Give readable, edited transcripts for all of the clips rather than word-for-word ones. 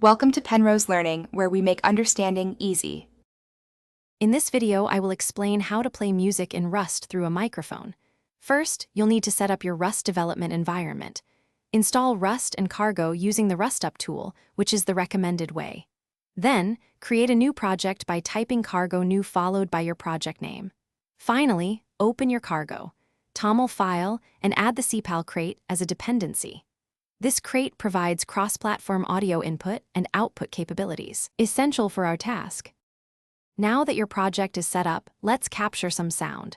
Welcome to Penrose Learning, where we make understanding easy. In this video, I will explain how to play music in Rust through a microphone. First, you'll need to set up your Rust development environment. Install Rust and Cargo using the RustUp tool, which is the recommended way. Then, create a new project by typing Cargo new followed by your project name. Finally, open your Cargo, TOML file, and add the CPAL crate as a dependency. This crate provides cross-platform audio input and output capabilities, essential for our task. Now that your project is set up, let's capture some sound.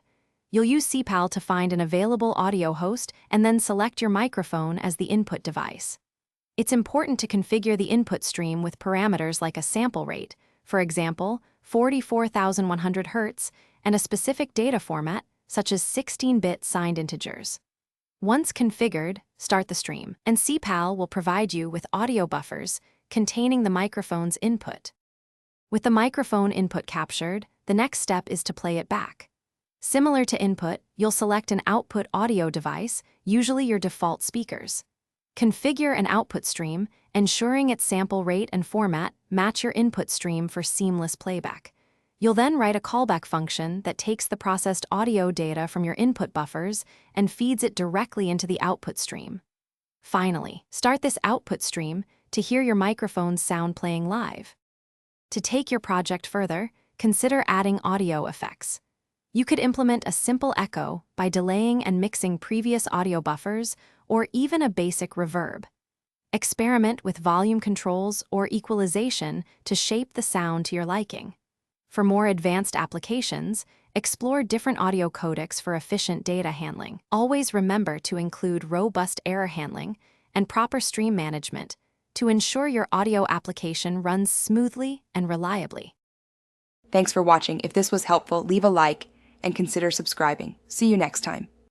You'll use CPAL to find an available audio host and then select your microphone as the input device. It's important to configure the input stream with parameters like a sample rate, for example, 44,100 Hz, and a specific data format, such as 16-bit signed integers. Once configured, start the stream, and CPAL will provide you with audio buffers containing the microphone's input. With the microphone input captured, the next step is to play it back. Similar to input, you'll select an output audio device, usually your default speakers. Configure an output stream, ensuring its sample rate and format match your input stream for seamless playback. You'll then write a callback function that takes the processed audio data from your input buffers and feeds it directly into the output stream. Finally, start this output stream to hear your microphone's sound playing live. To take your project further, consider adding audio effects. You could implement a simple echo by delaying and mixing previous audio buffers or even a basic reverb. Experiment with volume controls or equalization to shape the sound to your liking. For more advanced applications, explore different audio codecs for efficient data handling. Always remember to include robust error handling and proper stream management to ensure your audio application runs smoothly and reliably. Thanks for watching. If this was helpful, leave a like and consider subscribing. See you next time.